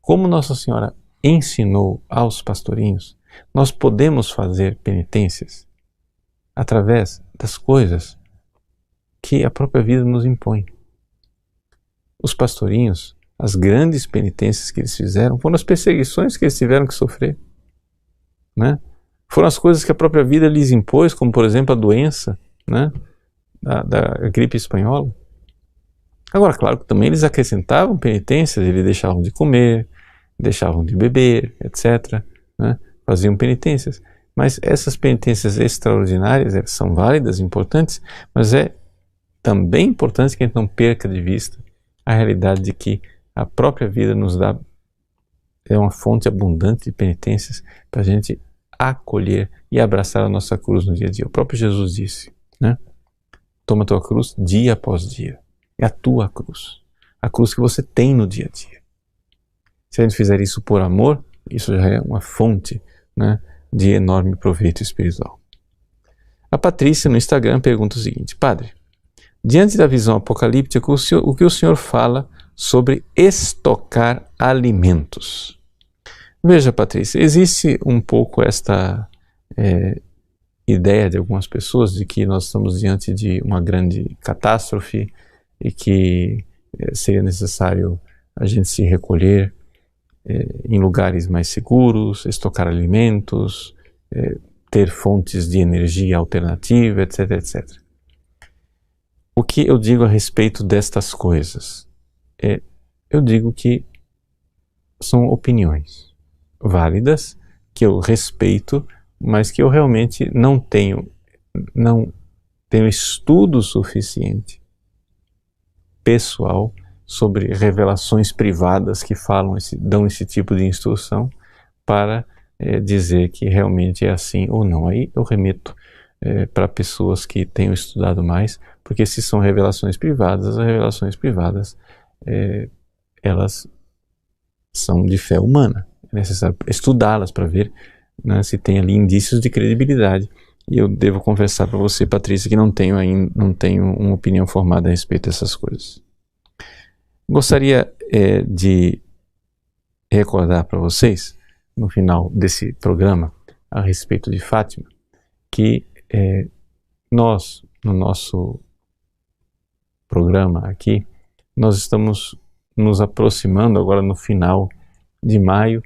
como Nossa Senhora ensinou aos pastorinhos, nós podemos fazer penitências através das coisas que a própria vida nos impõe. Os pastorinhos, as grandes penitências que eles fizeram foram as perseguições que eles tiveram que sofrer, né? Foram as coisas que a própria vida lhes impôs, como por exemplo a doença, né, da gripe espanhola. Agora, claro que também eles acrescentavam penitências, eles deixavam de comer, deixavam de beber, etc., né, faziam penitências. Mas essas penitências extraordinárias, elas são válidas, importantes, mas é também importante que a gente não perca de vista a realidade de que a própria vida nos dá uma fonte abundante de penitências para a gente acolher e abraçar a nossa cruz no dia a dia. O próprio Jesus disse, né? Toma a tua cruz dia após dia. É a tua cruz. A cruz que você tem no dia a dia. Se a gente fizer isso por amor, isso já é uma fonte, né, de enorme proveito espiritual. A Patrícia no Instagram pergunta o seguinte: Padre, diante da visão apocalíptica, o que o senhor fala sobre estocar alimentos? Veja, Patrícia, existe um pouco esta ideia de algumas pessoas de que nós estamos diante de uma grande catástrofe e que seria necessário a gente se recolher em lugares mais seguros, estocar alimentos, ter fontes de energia alternativa, etc, etc. O que eu digo a respeito destas coisas? Eu digo que são opiniões válidas, que eu respeito, mas que eu realmente não tenho estudo suficiente pessoal sobre revelações privadas que dão esse tipo de instrução para dizer que realmente é assim ou não. Aí eu remeto para pessoas que tenham estudado mais, porque se são revelações privadas, as revelações privadas elas são de fé humana. É necessário estudá-las para ver, né, se tem ali indícios de credibilidade. E eu devo confessar para você, Patrícia, que não tenho uma opinião formada a respeito dessas coisas. Gostaria de recordar para vocês, no final desse programa, a respeito de Fátima, que nós, no nosso programa aqui, nós estamos nos aproximando agora no final de maio,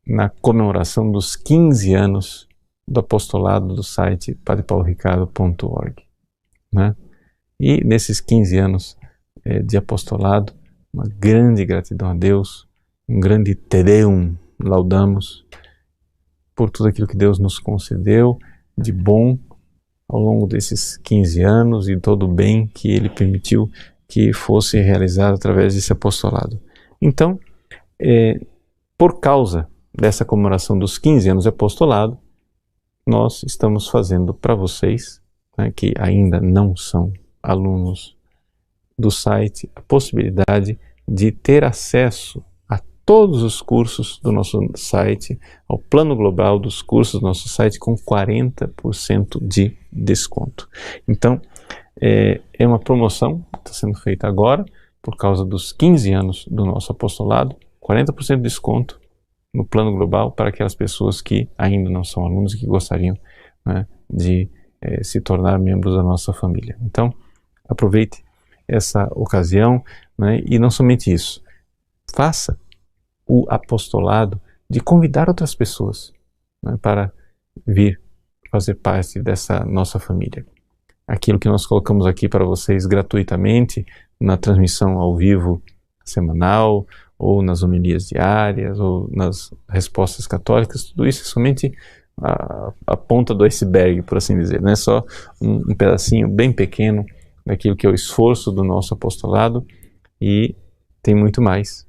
na comemoração dos 15 anos do apostolado do site padrepauloricardo.org, né? E nesses 15 anos de apostolado, uma grande gratidão a Deus, um grande Te Deum laudamos por tudo aquilo que Deus nos concedeu de bom ao longo desses 15 anos e todo o bem que Ele permitiu que fosse realizado através desse apostolado. Então, por causa dessa comemoração dos 15 anos de apostolado, nós estamos fazendo para vocês, né, que ainda não são alunos do site, a possibilidade de ter acesso a todos os cursos do nosso site, ao plano global dos cursos do nosso site com 40% de desconto. Então, é uma promoção que está sendo feita agora, por causa dos 15 anos do nosso apostolado, 40% de desconto no plano global para aquelas pessoas que ainda não são alunos e que gostariam, né, de se tornar membros da nossa família. Então, aproveite essa ocasião, né, e não somente isso, faça o apostolado de convidar outras pessoas, né, para vir fazer parte dessa nossa família. aquilo que nós colocamos aqui para vocês gratuitamente na transmissão ao vivo semanal, ou nas homilias diárias, ou nas respostas católicas, tudo isso é somente a ponta do iceberg, por assim dizer, não é só um pedacinho bem pequeno daquilo que é o esforço do nosso apostolado, e tem muito mais,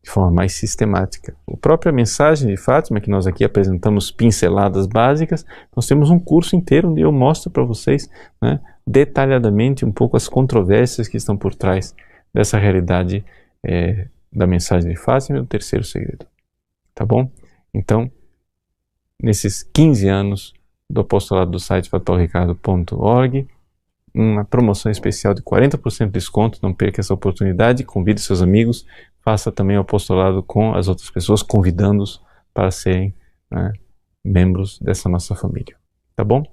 de forma mais sistemática. A própria mensagem de Fátima, que nós aqui apresentamos pinceladas básicas, nós temos um curso inteiro onde eu mostro para vocês, né, detalhadamente um pouco as controvérsias que estão por trás dessa realidade da mensagem de Fátima e do terceiro segredo. Tá bom? Então, nesses 15 anos do apostolado do site padripaulricardo.org, uma promoção especial de 40% de desconto, não perca essa oportunidade, convide seus amigos, faça também o apostolado com as outras pessoas, convidando-os para serem, né, membros dessa nossa família. Tá bom?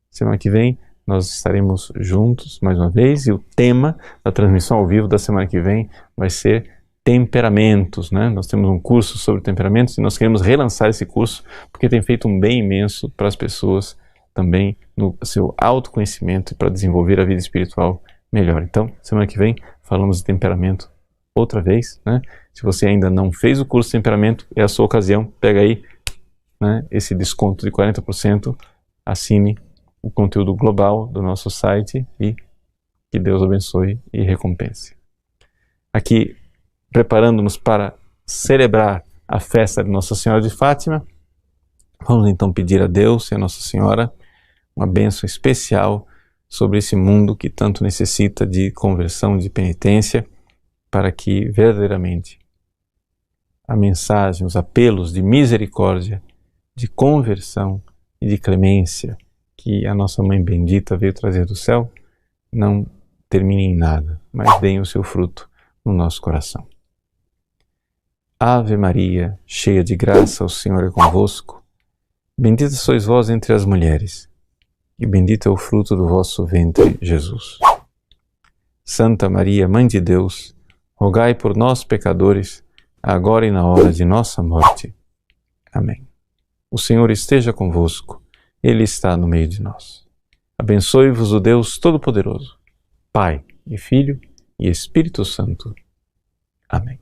Semana que vem nós estaremos juntos mais uma vez, e o tema da transmissão ao vivo da semana que vem vai ser temperamentos, né? Nós temos um curso sobre temperamentos e nós queremos relançar esse curso porque tem feito um bem imenso para as pessoas também no seu autoconhecimento e para desenvolver a vida espiritual melhor. Então, semana que vem falamos de temperamento outra vez, né? Se você ainda não fez o curso de temperamento, é a sua ocasião, pega aí, né, esse desconto de 40%, assine o conteúdo global do nosso site e que Deus abençoe e recompense. Aqui, preparando-nos para celebrar a festa de Nossa Senhora de Fátima, vamos então pedir a Deus e a Nossa Senhora uma bênção especial sobre esse mundo que tanto necessita de conversão, de penitência, para que verdadeiramente a mensagem, os apelos de misericórdia, de conversão e de clemência que a nossa Mãe Bendita veio trazer do céu, não terminem em nada, mas deem o seu fruto no nosso coração. Ave Maria, cheia de graça, o Senhor é convosco. Bendita sois vós entre as mulheres, e bendito é o fruto do vosso ventre, Jesus. Santa Maria, Mãe de Deus, rogai por nós, pecadores, agora e na hora de nossa morte. Amém. O Senhor esteja convosco, Ele está no meio de nós. Abençoe-vos o Deus Todo-Poderoso, Pai e Filho e Espírito Santo. Amém.